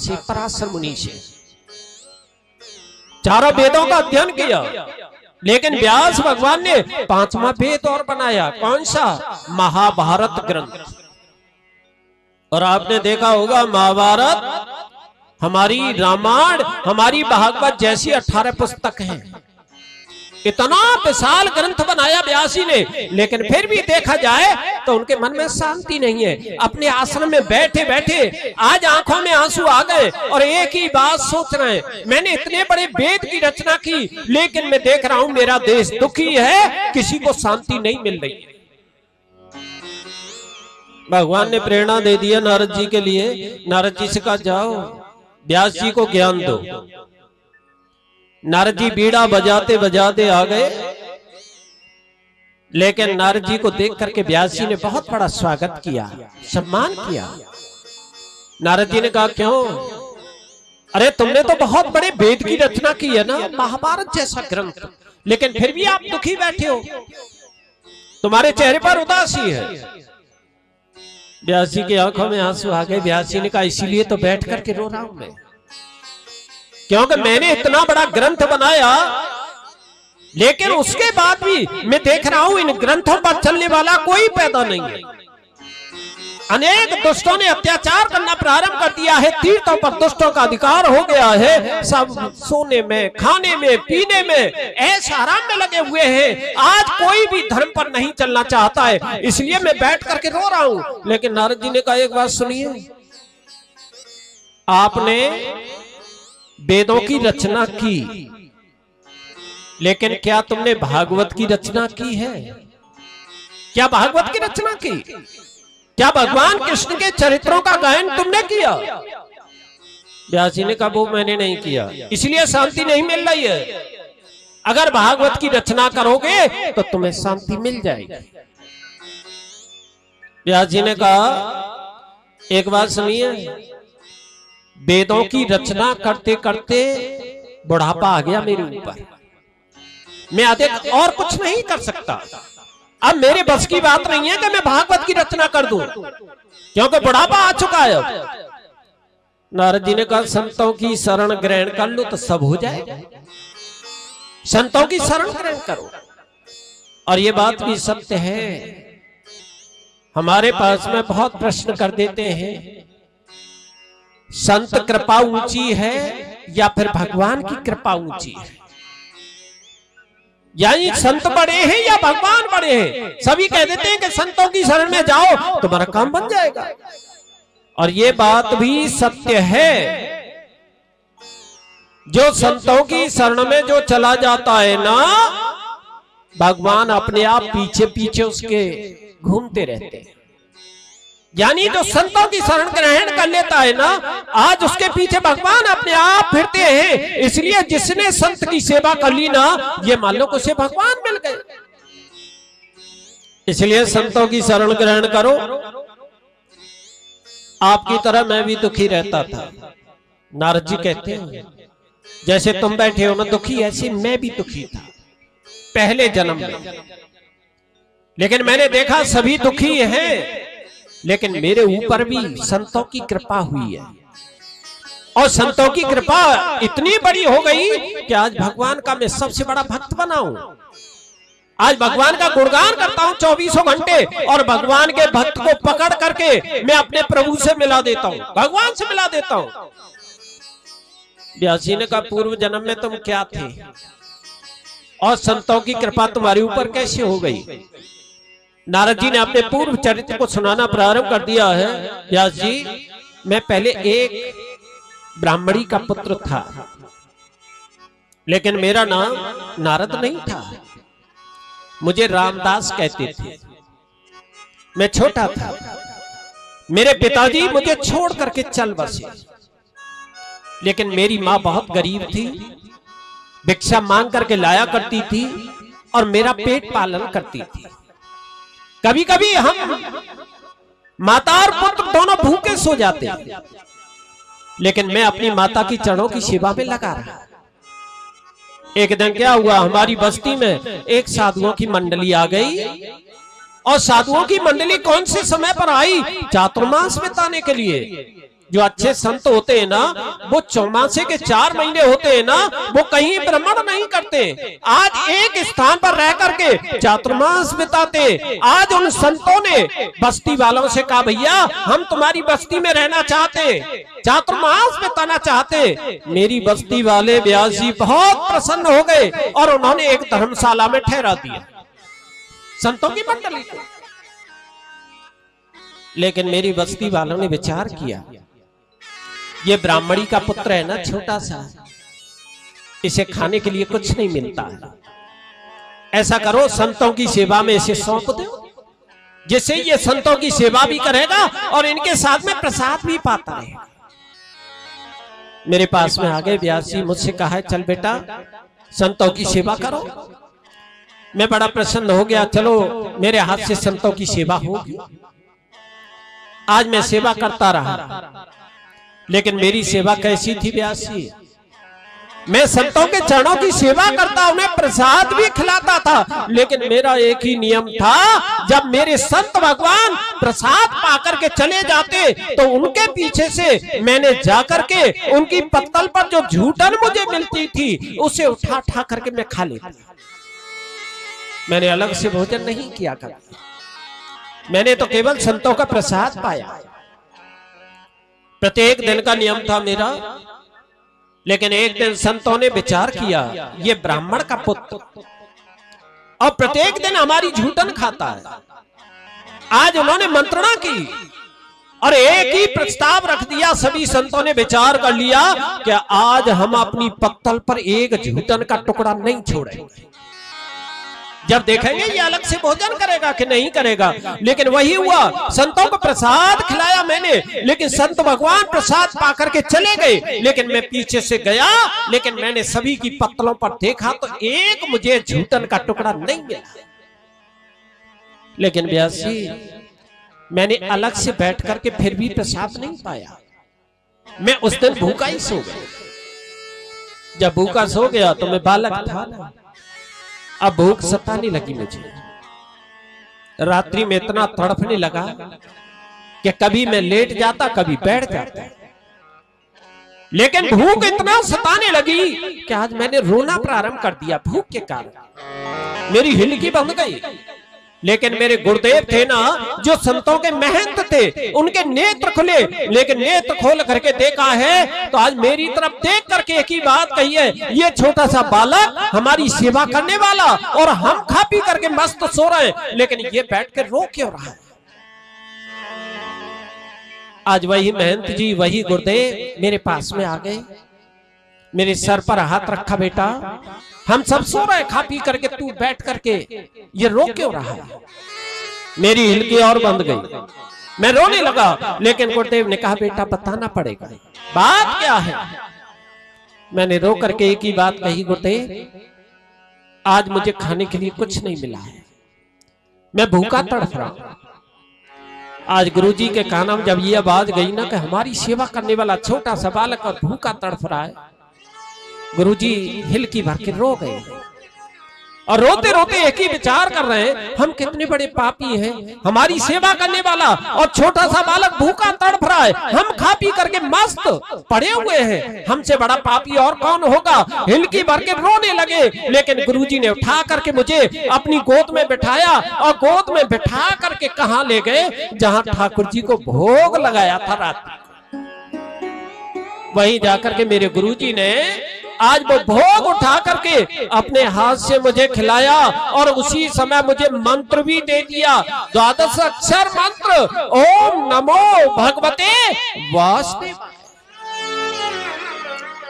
से, पराशर मुनि से, चारों वेदों का अध्ययन किया, लेकिन व्यास भगवान ने 5वां वेद और बनाया। कौन सा? महाभारत ग्रंथ। और आपने देखा होगा महाभारत, हमारी रामायण, हमारी भागवत जैसी 18 पुस्तक हैं। इतना विशाल ग्रंथ बनाया व्यास जी ने, लेकिन फिर भी देखा जाए तो उनके मन में शांति नहीं है। अपने आश्रम में बैठे बैठे आज आंखों में आंसू आ गए और एक ही बात सोच रहे हैं, मैंने इतने बड़े वेद की रचना की, लेकिन मैं देख रहा हूं मेरा देश दुखी है, किसी को शांति नहीं मिल रही है। भगवान ने प्रेरणा दे दिया नारद जी के लिए। नारद जी से कहा, जाओ व्यास जी को ज्ञान दो। नारद जी बीड़ा बजाते बजाते आ गए, लेकिन नारद जी को देख करके व्यास जी ने बहुत बड़ा स्वागत किया, सम्मान किया। नारद जी ने कहा, क्यों? अरे तुमने तो बहुत बड़े वेद की रचना की है ना, महाभारत जैसा ग्रंथ, लेकिन फिर भी आप दुखी बैठे हो, तुम्हारे चेहरे पर उदासी है। व्यास जी की आंखों में आंसू आ गए। व्यास जी ने कहा, इसीलिए तो बैठ करके रो रहा हूं मैं, क्योंकि मैंने इतना बड़ा ग्रंथ बनाया, लेकिन उसके बाद भी मैं देख रहा हूं इन ग्रंथों पर चलने वाला कोई पैदा नहीं है। अनेक दुष्टों ने अत्याचार करना प्रारंभ कर दिया है, तीर्थों पर दुष्टों का अधिकार हो गया है, सब सोने में, खाने में, पीने में, ऐश आराम में लगे हुए हैं। आज कोई भी धर्म पर नहीं चलना चाहता है, इसलिए मैं बैठ करके रो रहा हूं। लेकिन नारद जी ने कहा, एक बात सुनिए, आपने वेदों की रचना की, लेकिन क्या तुमने भागवत की रचना की है? क्या भागवत की रचना की? क्या भगवान कृष्ण के चरित्रों का गायन तुमने किया? व्यास जी ने कहा, वो मैंने नहीं किया, इसलिए शांति नहीं मिल रही है। अगर भागवत की रचना करोगे तो तुम्हें शांति मिल जाएगी। व्यास जी ने कहा, एक बात सुनिए, वेदों की रचना करते करते बुढ़ापा आ गया मेरे ऊपर, मैं अधिक और कुछ नहीं कर सकता। अब मेरे बस की बात नहीं है कि मैं भागवत की रचना कर दूं, क्योंकि बुढ़ापा आ चुका है। नारद जी ने कहा, संतों की शरण ग्रहण कर लो तो सब हो जाएगा, संतों की शरण ग्रहण करो। और ये बात भी सत्य है। हमारे पास में बहुत प्रश्न कर देते हैं, संत कृपा ऊंची है या फिर भगवान की कृपा ऊंची है, यानी संत बड़े हैं या भगवान बड़े हैं। सभी कह देते हैं कि संतों की शरण में जाओ तुम्हारा काम बन जाएगा, और ये बात भी सत्य है। जो संतों की शरण में जो चला जाता है ना, भगवान अपने आप पीछे पीछे उसके घूमते रहते हैं। यानी जो संतों की शरण ग्रहण कर लेता है ना, आज उसके पीछे भगवान अपने आप फिरते हैं। इसलिए जिसने संत की सेवा कर ली ना, ये मान लो उसे भगवान मिल गए। इसलिए संतों की शरण ग्रहण करो। आपकी तरह मैं भी दुखी रहता था। नारद जी कहते हैं, जैसे तुम बैठे हो ना दुखी, ऐसे मैं भी दुखी था पहले जन्म में। लेकिन मैंने देखा सभी दुखी हैं, लेकिन मेरे ऊपर भी संतों की कृपा हुई है, और संतों की कृपा इतनी बड़ी हो गई कि आज भगवान का मैं सबसे बड़ा भक्त बना हूं। आज भगवान का गुणगान करता हूं 24 घंटे, और भगवान के भक्त को पकड़ करके मैं अपने प्रभु से मिला देता हूं, भगवान से मिला देता हूं। व्यास जी ने कहा, पूर्व जन्म में तुम क्या थे और संतों की कृपा तुम्हारे ऊपर कैसे हो गई? नारद जी ने अपने पूर्व चरित्र को सुनाना प्रारंभ कर दिया है। व्यास जी, मैं पहले एक ब्राह्मणी का पुत्र था, लेकिन मेरा नाम नारद नहीं था, मुझे रामदास कहते थे। मैं छोटा था, मेरे पिताजी मुझे छोड़ करके चल बसे, लेकिन मेरी माँ बहुत गरीब थी, भिक्षा मांग करके लाया करती थी और मेरा पेट पालन करती थी। कभी कभी हम माता और पुत्र दोनों भूखे सो जाते, लेकिन मैं अपनी माता की चरणों की सेवा में लगा रहा। एक दिन क्या हुआ, हमारी बस्ती में एक साधुओं की मंडली आ गई, और साधुओं की मंडली कौन से समय पर आई? चातुर्मास बिताने के लिए। जो अच्छे संत होते हैं ना, वो चौमासे के 4 महीने होते हैं ना, वो कहीं भ्रमण नहीं करते। आज एक स्थान पर रह करके चातुर्मास बिताते। आज उन संतों ने बस्ती वालों से कहा, भैया हम तुम्हारी बस्ती में रहना चाहते, चातुर्मास बिताना चाहते। मेरी बस्ती वाले व्यास जी बहुत प्रसन्न हो गए और उन्होंने एक धर्मशाला में ठहरा दिया संतों की मंडली को। लेकिन मेरी बस्ती वालों ने विचार किया, ये ब्राह्मणी का पुत्र है ना, छोटा सा, इसे खाने के लिए कुछ नहीं मिलता है। ऐसा करो, संतों की सेवा में इसे सौंप दो, जिससे ये संतों की सेवा भी करेगा और इनके साथ में प्रसाद भी पाता है। मेरे पास में आ गए व्यास जी, मुझसे कहा है चल बेटा संतों की सेवा करो। मैं बड़ा प्रसन्न हो गया, चलो मेरे हाथ से संतों की सेवा होगी। आज मैं सेवा करता रहा, लेकिन मेरी सेवा कैसी थी व्यास जी, मैं संतों के चरणों की सेवा करता, उन्हें प्रसाद भी खिलाता था, लेकिन मेरा एक ही नियम था, जब मेरे संत भगवान प्रसाद पाकर के चले जाते तो उनके पीछे से मैंने जाकर के उनकी पत्तल पर जो झूठन मुझे मिलती थी उसे उठा उठा करके मैं खा लेता। मैंने अलग से भोजन नहीं किया कर, मैंने तो केवल संतों का प्रसाद पाया। प्रत्येक दिन का नियम था मेरा, लेकिन एक दिन संतों ने विचार किया, ये ब्राह्मण का पुत्र और प्रत्येक दिन हमारी झूठन खाता है। आज उन्होंने मंत्रणा की और एक ही प्रस्ताव रख दिया। सभी संतों ने विचार कर लिया कि आज हम अपनी पत्तल पर एक झूठन का टुकड़ा नहीं छोड़ेंगे। जब देखेंगे ये अलग से भोजन करेगा कि नहीं करेगा। लेकिन वही हुआ, संतों को प्रसाद खिलाया मैंने, लेकिन संत भगवान प्रसाद पाकर के चले गए। लेकिन मैं पीछे से गया, लेकिन मैंने सभी की पत्तलों पर देखा तो एक मुझे झूठन का टुकड़ा नहीं मिला। लेकिन व्यास जी, मैंने अलग से बैठ करके फिर भी प्रसाद नहीं पाया। मैं उस दिन भूखा ही सो गया। जब भूखा सो गया तो मैं बालक था ना, अब भूख सताने लगी मुझे। रात्रि में इतना तड़पने लगा कि कभी मैं लेट जाता, कभी बैठ जाता। लेकिन भूख इतना सताने लगी कि आज मैंने रोना प्रारंभ कर दिया। भूख के कारण मेरी हिलकी बंद गई। लेकिन मेरे गुरुदेव थे ना, जो संतों के महंत थे, उनके नेत्र खुले। लेकिन नेत्र खोल करके देखा है तो आज मेरी तरफ देख करके एक ही बात कही है, ये छोटा सा बालक हमारी सेवा करने वाला, और हम खा पी करके मस्त सो रहे हैं, लेकिन ये बैठ कर रो क्यों रहा है। आज वही महंत जी, वही गुरुदेव मेरे पास में आ गए, मेरे सर पर हाथ रखा, बेटा हम सब सो रहे खा पी करके, तू बैठ करके ये रो क्यों रहा है। मेरी हिलकी और बंद गई, मैं रोने लगा। लेकिन गुरुदेव ने कहा, बेटा बताना पड़ेगा, बात क्या है। मैंने रो करके एक ही बात कही, गुरुदेव आज मुझे खाने के लिए कुछ नहीं मिला है, मैं भूखा तड़प रहा हूं। आज गुरुजी के कान में जब ये आवाज गई ना कि हमारी सेवा करने वाला छोटा सा बालक और भूखा तड़प रहा है, गुरुजी हिलकी भर के रो गए और रोते रोते एक ही विचार कर रहे हैं, हम कितने बड़े पापी हैं, हमारी सेवा करने वाला और छोटा सा बालक भूखा तड़प रहा है, हम खा पी करके मस्त पड़े हुए हैं, हमसे बड़ा पापी और कौन होगा। हिलकी भर के रोने लगे। लेकिन गुरुजी ने उठा करके मुझे अपनी गोद में बिठाया और गोद में बिठा करके कहां ले गए, जहां ठाकुर जी को भोग लगाया था रात को। वहीं जाकर के मेरे गुरुजी ने आज वो भोग उठा करके अपने हाथ से मुझे खिलाया और उसी समय मुझे मंत्र भी दे दिया, 12 अक्षर मंत्र, ओम नमो भगवते वासुदेवाय।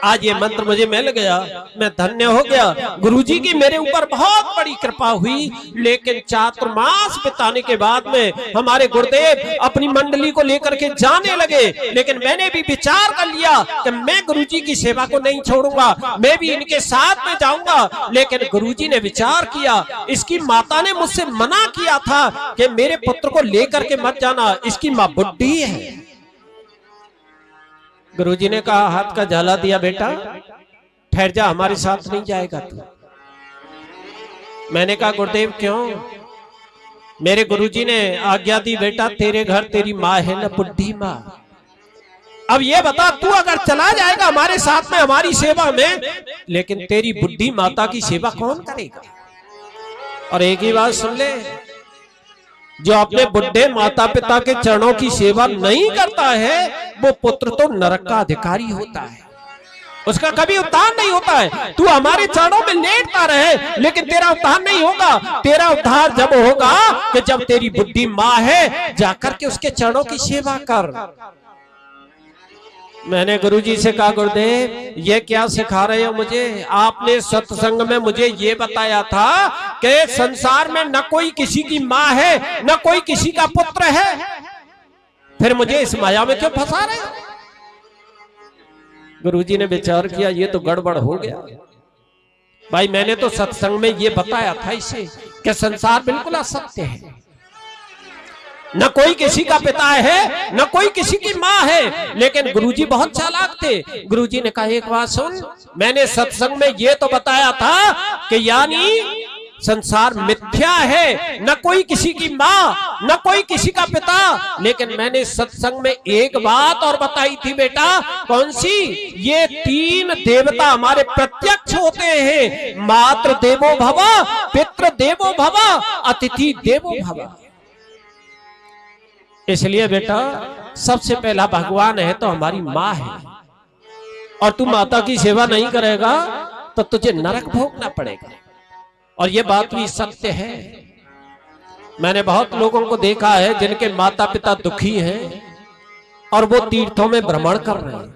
आज ये मंत्र मुझे मिल गया, मैं धन्य हो गया। गुरुजी की मेरे ऊपर बहुत बड़ी कृपा हुई। लेकिन चातुर्मास बिताने के बाद में हमारे गुरुदेव अपनी मंडली को लेकर के जाने लगे। लेकिन मैंने भी विचार कर लिया कि मैं गुरुजी की सेवा को नहीं छोड़ूंगा, मैं भी इनके साथ में जाऊंगा। लेकिन गुरुजी ने विचार किया, इसकी माता ने मुझसे मना किया था कि मेरे पुत्र को लेकर के मत जाना, इसकी माँ बुढ़ी है। गुरुजी ने कहा, हाथ का झाला दिया, बेटा ठहर जा, हमारे साथ नहीं जाएगा तू। मैंने कहा, गुरुदेव क्यों। मेरे गुरुजी ने आज्ञा दी, बेटा तेरे घर तेरी माँ है ना, बुढ़ी माँ, अब ये बता, तू अगर चला जाएगा हमारे साथ में हमारी सेवा में, लेकिन तेरी बुढ़ी माता की सेवा कौन करेगा? और एक ही बात सुन ले, जो अपने बुढ़े माता पिता के चरणों की सेवा नहीं करता है वो पुत्र तो नरक का अधिकारी होता है, उसका कभी उद्धार नहीं होता है। तू हमारे चरणों में लेटता रहे लेकिन तेरा उद्धार नहीं होगा। तेरा उद्धार जब होगा कि जब तेरी बुद्धि माँ है, जाकर के उसके चरणों की सेवा कर। मैंने गुरुजी से कहा, गुरुदेव ये क्या सिखा रहे हो मुझे? आपने सत्संग में मुझे ये बताया था कि संसार में न कोई किसी की माँ है न कोई किसी का पुत्र है, फिर मुझे इस माया में क्यों फंसा रहे हो? गुरुजी ने विचार किया, ये तो गड़बड़ हो गया भाई। मैंने तो सत्संग में ये बताया था इसे कि संसार बिल्कुल असत्य है, न कोई किसी का पिता है न कोई किसी की माँ है। लेकिन गुरुजी बहुत चालाक थे। गुरुजी ने कहा, एक बात सुन, मैंने सत्संग में ये तो बताया था कि यानी संसार मिथ्या है, न कोई किसी की माँ न कोई किसी का पिता। लेकिन मैंने सत्संग में एक बात और बताई थी बेटा, कौन सी? ये तीन देवता हमारे प्रत्यक्ष होते हैं, मातृ देवो भव, पितृ देवो भव, अतिथि देवो भव। इसलिए बेटा सबसे पहला भगवान है तो हमारी माँ है, और तू माता की सेवा नहीं करेगा तो तुझे नरक भोगना पड़ेगा। और ये बात भी सत्य है। मैंने बहुत लोगों को देखा है जिनके माता पिता दुखी हैं और वो तीर्थों में भ्रमण कर रहे हैं,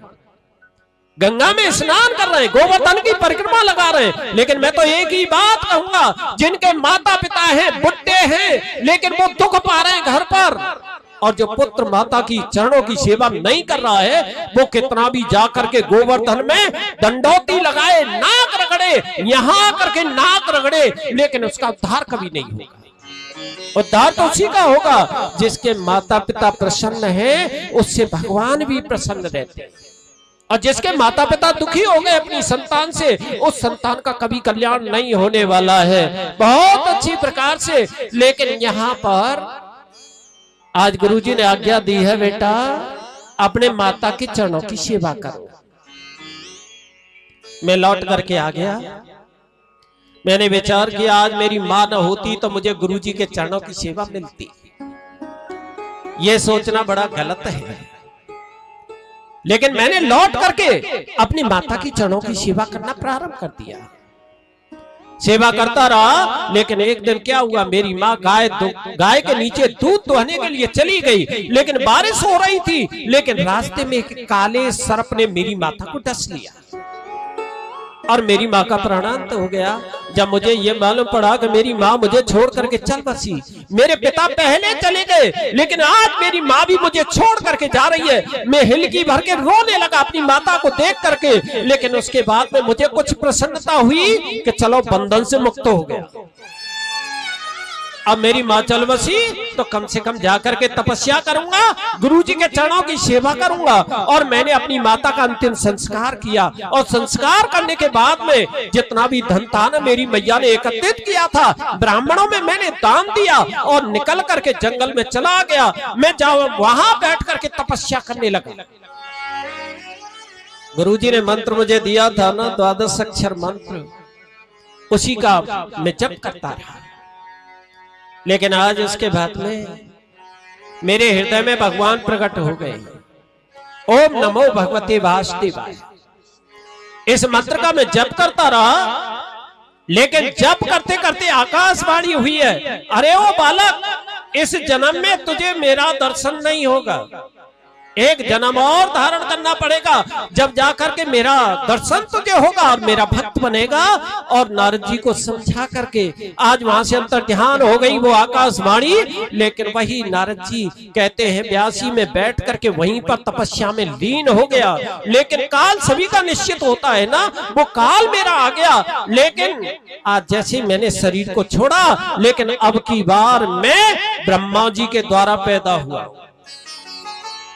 गंगा में स्नान कर रहे हैं, गोवर्धन की परिक्रमा लगा रहे हैं। लेकिन मैं तो एक ही बात कहूंगा, जिनके माता पिता हैं, बुढ़े हैं, लेकिन वो दुख पा रहे हैं घर पर, और जो पुत्र माता की चरणों की सेवा नहीं कर रहा है, वो कितना भी जाकर के गोवर्धन में दंडोती लगाए, नाक रगड़े, यहां करके नाक रगड़े, लेकिन उसका उद्धार कभी नहीं होगा। उद्धार तो उसी का होगा जिसके माता पिता प्रसन्न हैं, उससे भगवान भी प्रसन्न रहते हैं। और जिसके माता पिता दुखी हो गए अपनी संतान से, उस संतान का कभी कल्याण नहीं होने वाला है। बहुत अच्छी प्रकार से। लेकिन यहाँ पर आज गुरुजी ने आज्ञा दी है, बेटा अपने माता के चरणों की सेवा करो। मैं लौट करके आ गया। मैंने विचार किया, आज मेरी मां न होती तो मुझे गुरुजी के चरणों की सेवा मिलती। यह सोचना बड़ा गलत है। लेकिन मैंने लौट करके अपनी माता की चरणों की सेवा करना प्रारंभ कर दिया। सेवा करता रहा। लेकिन एक दिन क्या हुआ, मेरी माँ गाय के नीचे दूध दुहने के लिए चली गई, लेकिन बारिश हो रही थी। लेकिन रास्ते में एक काले सर्प ने मेरी माता को डस लिया और मेरी माँ का प्राणांत हो गया। जब मुझे ये मालूम पड़ा कि मेरी माँ मुझे छोड़ करके चल बसी, मेरे पिता पहले चले गए, लेकिन आज मेरी माँ भी मुझे छोड़ करके जा रही है। मैं हिलकी भर के रोने लगा अपनी माता को देख करके। लेकिन उसके बाद में मुझे कुछ प्रसन्नता हुई कि चलो बंधन से मुक्त हो गया। अब मेरी माँ चल बसी तो कम से कम जाकर के तपस्या करूंगा, गुरुजी के चरणों की सेवा करूंगा। और मैंने अपनी माता का अंतिम संस्कार किया। और संस्कार करने के बाद में जितना भी धन था ना मेरी मैया ने एकत्रित किया था, ब्राह्मणों में मैंने दान दिया और निकल करके जंगल में चला गया। मैं वहां बैठ करके तपस्या करने लगा। गुरुजी ने मंत्र मुझे दिया था ना, 12 अक्षर मंत्र, उसी का मैं जप करता रहा। लेकिन आज उसके बाद में मेरे हृदय में भगवान प्रकट हो गए। ओम नमो भगवते वासुदेवाय, इस मंत्र का मैं जप करता रहा। लेकिन जप करते करते आकाशवाणी हुई है, अरे ओ बालक, इस जन्म में तुझे मेरा दर्शन नहीं होगा, एक जन्म और धारण करना पड़ेगा, जब जाकर के मेरा दर्शन तुझे होगा और मेरा भक्त बनेगा। और नारद जी को समझा करके आज वहां से अंतर ध्यान हो गई वो आकाशवाणी। लेकिन वही नारद जी कहते हैं व्यासी में बैठ करके वहीं पर तपस्या में लीन हो गया। लेकिन काल सभी का निश्चित होता है ना, वो काल मेरा आ गया। लेकिन आज जैसे मैंने शरीर को छोड़ा, लेकिन अब की बार मैं ब्रह्मा जी के द्वारा पैदा हुआ।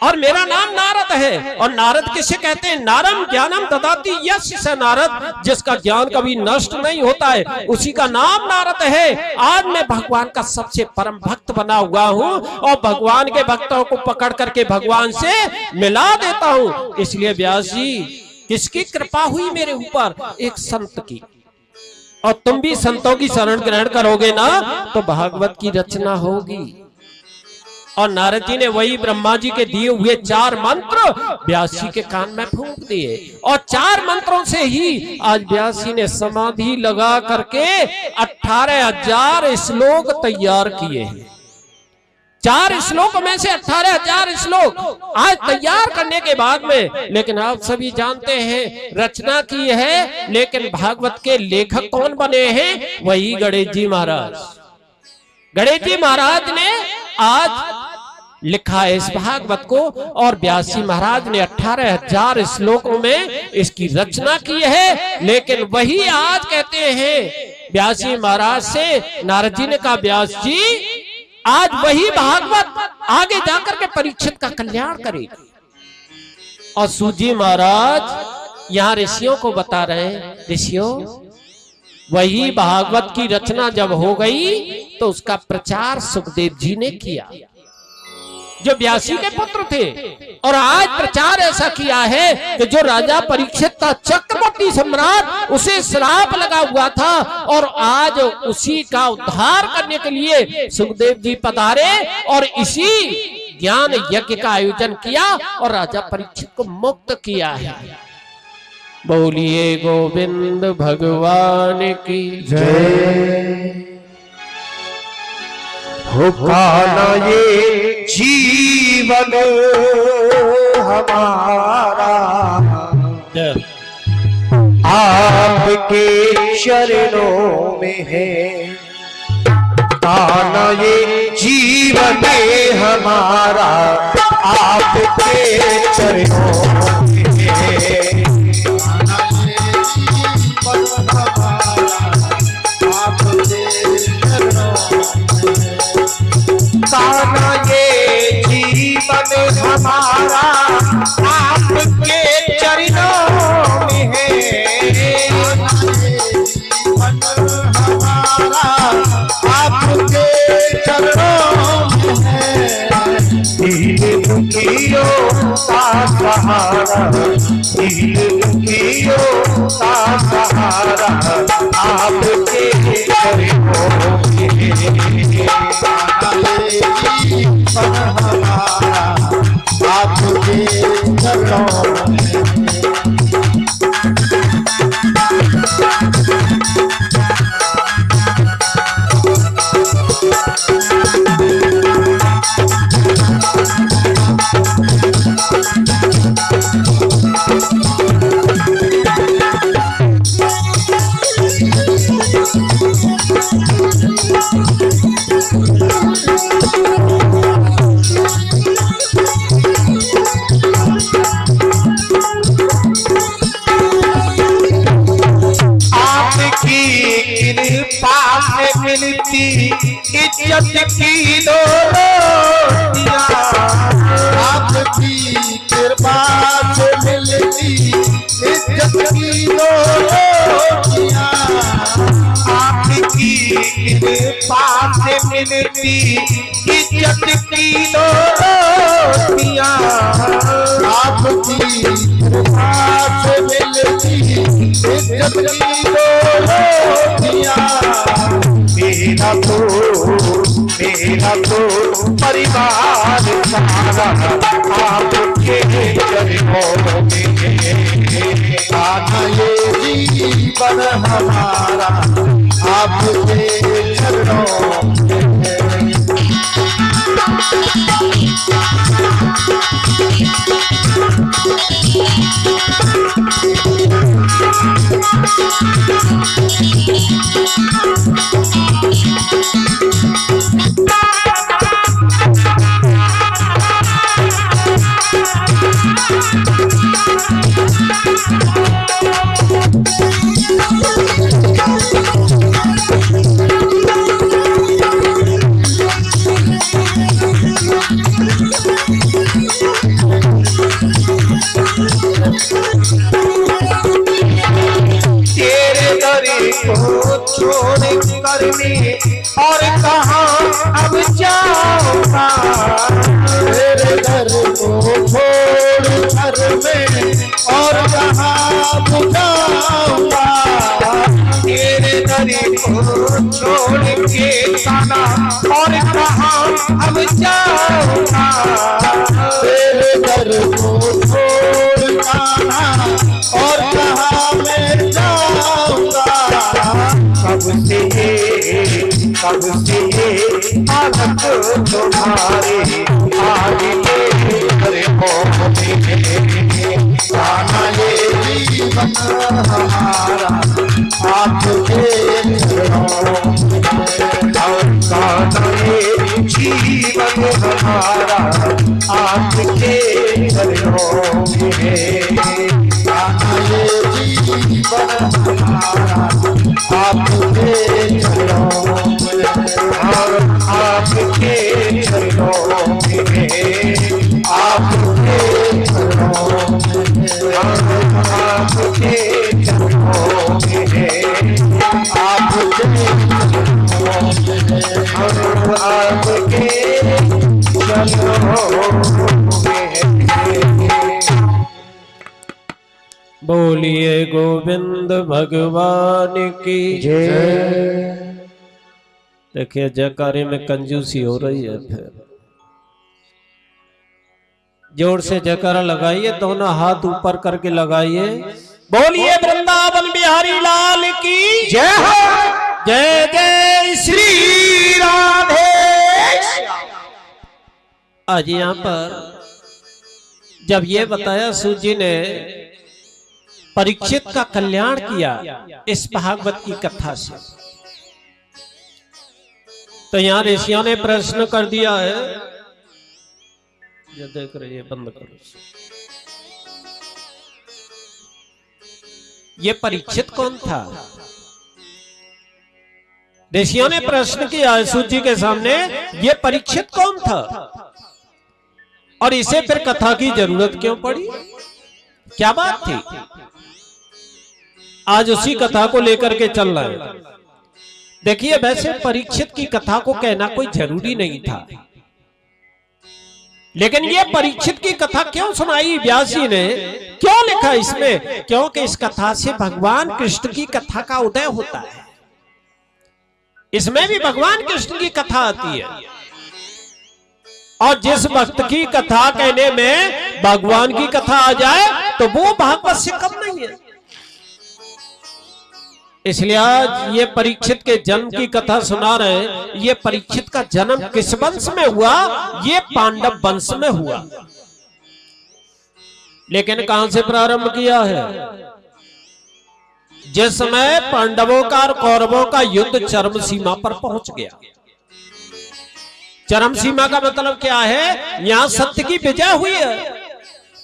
और मेरा नाम नारद है। और नारद किसे कहते हैं? नारम ज्ञानम ददाति यस्य स नारद, जिसका ज्ञान कभी नष्ट नहीं होता है उसी का नाम नारद है। आज मैं भगवान का सबसे परम भक्त बना हुआ हूँ और भगवान के भक्तों को पकड़ करके भगवान से मिला देता हूँ। इसलिए व्यास जी, किसकी कृपा हुई मेरे ऊपर? एक संत की। और तुम भी संतों की शरण ग्रहण करोगे ना तो भागवत की रचना होगी। और नारद जी ने वही ब्रह्मा जी के दिए हुए 4 मंत्र व्यास जी के कान में फूंक दिए और 4 मंत्रों से ही आज व्यास जी ने समाधि लगा करके 18,000 श्लोक तैयार किए हैं। 4 श्लोक में से 18,000 श्लोक आज तैयार करने के बाद में, लेकिन आप सभी जानते हैं रचना की है, लेकिन भागवत के लेखक कौन बने हैं? वही गणेश जी महाराज। गणेश जी महाराज ने आज लिखा है इस भागवत को और व्यास जी महाराज ने 18,000 श्लोकों में इसकी रचना की है। लेकिन वही आज कहते हैं व्यास जी महाराज से, नारद जी ने कहा व्यास जी आज वही भागवत आगे जाकर के परीक्षित का कल्याण करेगी। और सूजी महाराज यहाँ ऋषियों को बता रहे हैं, ऋषियों वही भागवत की रचना जब हो गई तो उसका प्रचार सुखदेव जी ने किया जो व्यासी के पुत्र थे। और आज प्रचार ऐसा किया है कि जो राजा परीक्षित था, चक्रवर्ती सम्राट, उसे श्राप लगा हुआ था और आज उसी का उद्धार करने के लिए सुखदेव जी पधारे और इसी ज्ञान यज्ञ का आयोजन किया और राजा परीक्षित को मुक्त किया है। बोलिए गोविंद भगवान की जय। हो काना ये जीवन हमारा आपके चरणों में है। काना ये जीवन हमारा आपके चरणों में है। काना ये जीवन हमारा आपके चरणों में है। हमारा आपके चरणों में है। दीन दुखियों का सहारा, दीन दुखियों का सहारा आपके चरणों में है। हमारा आपके चरणों में मिलती इज्जत की दौलतियाँ। आपकी कृपा से मिलती इज्जत की दौलतियाँ। आपकी कृपा से मिलती इज्जत की दौलतियाँ। आपकी कृपा से मिलती इज्जत की दौलतियाँ। मेरा तो परिवार सारा आपके चरणों में है। काना ये जीवन हमारा आपके चरणों में है। को छोड़ कर मैं और कहाँ अब जाऊंगा। तेरे दर को छोड़ कर मैं और कहाँ अब जाऊंगा। तेरे दर को छोड़ के कान्हा और कहाँ अब जाऊंगा। तेरे दर को छोड़ कान्हा और कहाँ मैं जाऊंगा। कब से हालत तुम्हारे आज मेरे हो कान्हा ये जीवन हमारा आपके कान्हा ये जीवन हमारा आपके चरणों में। कान्हा ये जीवन हमारा आपके चरणों में और आपके चरणों में। आपके चरणों में आपके चरणों में। आपके आपके बोलिए गोविंद भगवान की जय। देखिए जयकारे में कंजूसी हो रही है। फिर जोर से जयकारा लगाइए, दोनों हाथ ऊपर करके लगाइए। बोलिए वृंदावन बिहारी लाल की जय हो। जय जय श्री राधे। आज यहाँ पर जब ये बताया सूत जी ने परीक्षित का कल्याण किया इस भागवत की कथा से, तो यहां ऋषियों ने प्रश्न कर दिया है। ये देख रहे हैं, बंद करो। ये परीक्षित कौन था? ऋषियों ने प्रश्न किया सूत जी के सामने, ये परीक्षित कौन था और इसे फिर कथा की जरूरत क्यों पड़ी? क्या बात थी? आज उसी कथा को लेकर के चल रहे हैं। देखिए वैसे परीक्षित की कथा को कहना कोई जरूरी नहीं था, लेकिन ये परीक्षित की कथा क्यों सुनाई व्यास जी ने, क्यों लिखा इसमें? क्योंकि इस कथा से भगवान कृष्ण की कथा का उदय होता है। इसमें भी भगवान कृष्ण की कथा आती है, और जिस भक्त की कथा कहने में भगवान की कथा आ जाए तो वो भागवत से कम नहीं है। इसलिए आज ये परीक्षित के जन्म की कथा सुना रहे हैं। ये परीक्षित का जन्म किस वंश में हुआ? ये पांडव वंश में हुआ। लेकिन कहां से प्रारंभ किया है? जिस समय पांडवों का और कौरवों का युद्ध चरम सीमा पर पहुंच गया। चरम सीमा का मतलब क्या है? यहां सत्य की विजय हुई है,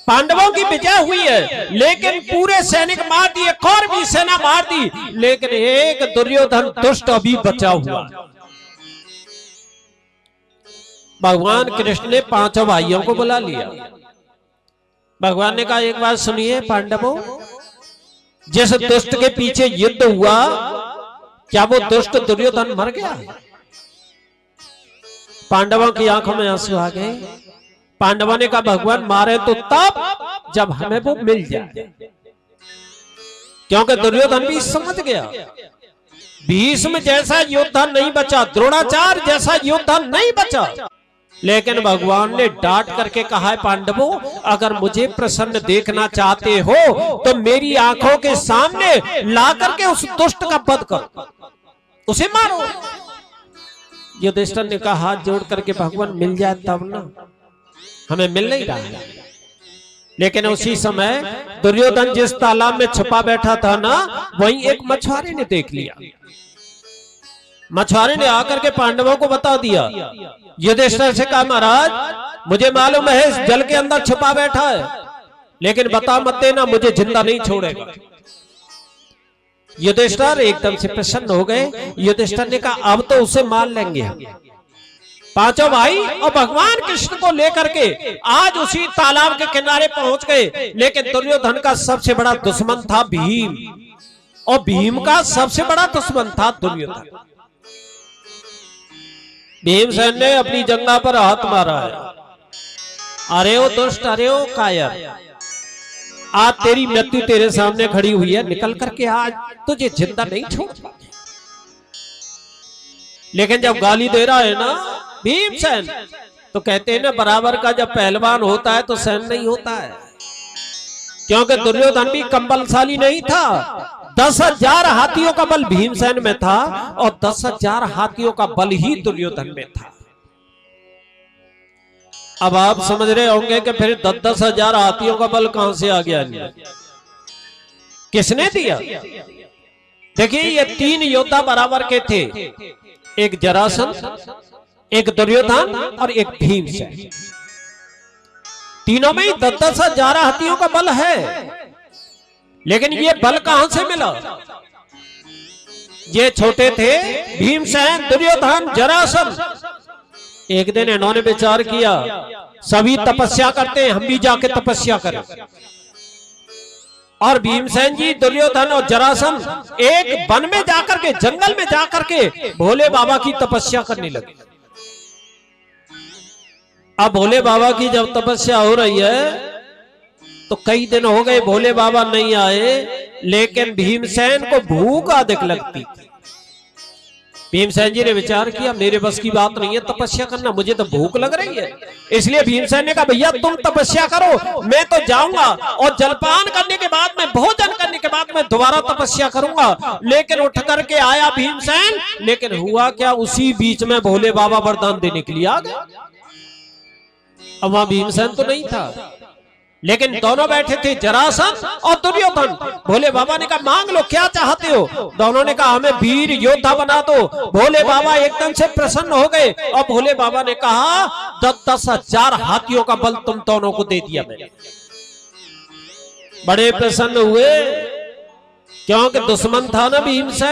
पांडवों की विजय हुई है, लेकिन पूरे सैनिक मार दिए, कौरवी सेना मार दी, लेकिन एक दुर्योधन दुष्ट अभी बचा हुआ। भगवान कृष्ण ने पांचों भाइयों को बुला लिया। भगवान ने कहा एक बात सुनिए पांडवों, जिस दुष्ट के पीछे युद्ध हुआ, क्या वो दुष्ट दुर्योधन मर गया? पांडवों की आंखों में आंसू आ गए। पांडवों ने कहा भगवान मारे तो तब जब हमें वो मिल जाए, क्योंकि दुर्योधन भी समझ गया भीष्म जैसा योद्धा नहीं बचा, द्रोणाचार्य जैसा योद्धा नहीं बचा। लेकिन भगवान ने डांट करके कहा है पांडवों, अगर मुझे प्रसन्न देखना चाहते हो तो मेरी आंखों के सामने ला करके उस दुष्ट का वध करो, उसे मारो। युधिष्ठिर ने कहा हाथ जोड़ करके भगवान मिल जाए तब ना, हमें मिल नहीं रहा है। लेकिन उसी समय दुर्योधन जिस तालाब में छुपा बैठा था ना, वहीं एक मछुआरे ने देख लिया। मछुआरे ने आकर के पांडवों को बता दिया। युधिष्ठिर से कहा महाराज मुझे मालूम है इस जल के अंदर छुपा बैठा है, लेकिन बता मत देना, मुझे जिंदा नहीं छोड़ेगा। युधिष्ठिर एकदम से प्रसन्न हो गए। युधिष्ठिर ने कहा अब तो उसे मार लेंगे हम। पांचों भाई और भगवान कृष्ण को लेकर के आज उसी तालाब के किनारे पहुंच गए। लेकिन दुर्योधन का सबसे बड़ा दुश्मन था भीम। और भीम का सबसे बड़ा दुश्मन था दुर्योधन। भीमसेन ने अपनी जंगा पर हाथ मारा है। अरे ओ दुष्ट, अरे ओ कायर, आज तेरी मृत्यु तेरे सामने खड़ी हुई है, निकल करके आज तुझे जिंदा नहीं छोड़। लेकिन जब गाली दे रहा है ना भीमसेन, तो कहते हैं ना बराबर का जब पहलवान होता है तो सहन नहीं होता है, क्योंकि दुर्योधन भी कम बलशाली नहीं था। 10,000 हाथियों का बल भीमसेन में था और 10,000 हाथियों का बल ही दुर्योधन में था। अब आप समझ रहे होंगे कि फिर 10,000 हाथियों का बल कहां से आ गया, किसने दिया? देखिए ये 3 योद्धा बराबर के थे, एक जरासंध, एक दुर्योधन और एक भीमसेन। तीनों में ही 10,000 हाथियों का बल है, लेकिन ये बल कहां से मिला? ये छोटे थे भीमसेन, दुर्योधन, जरासंध। एक दिन इन्होंने विचार किया, सभी तपस्या करते हैं, हम भी जाके तपस्या करें। और भीमसेन जी, दुर्योधन और जरासंध एक वन में जाकर के, जंगल में जाकर के भोले बाबा की तपस्या करने लगे। अब भोले बाबा की जब तपस्या हो रही है तो कई दिन हो गए भोले बाबा नहीं आए, लेकिन भीमसेन को भूख अधिक लगती। भीमसेन जी ने विचार किया, मेरे बस की बात नहीं है तपस्या करना, मुझे तो भूख लग रही है। इसलिए भीमसेन ने कहा, भैया तुम तपस्या करो, मैं तो जाऊंगा और जलपान करने के बाद में, भोजन करने के बाद मैं दोबारा तपस्या करूंगा। लेकिन उठ करके आया भीमसेन, लेकिन हुआ क्या, उसी बीच में भोले बाबा वरदान देने के लिए आ गए। अब वहां भीमसेन तो नहीं था, लेकिन दोनों बैठे थे, जरासंध और दुर्योधन। भोले बाबा ने कहा, मांग लो, क्या चाहते हो? दोनों ने कहा, हमें वीर योद्धा बना दो। भोले बाबा एकदम से प्रसन्न हो गए और भोले बाबा ने कहा, 10,000 हाथियों का बल तुम दोनों को दे दिया मैंने। बड़े प्रसन्न हुए, क्योंकि दुश्मन था ना भीमसेन।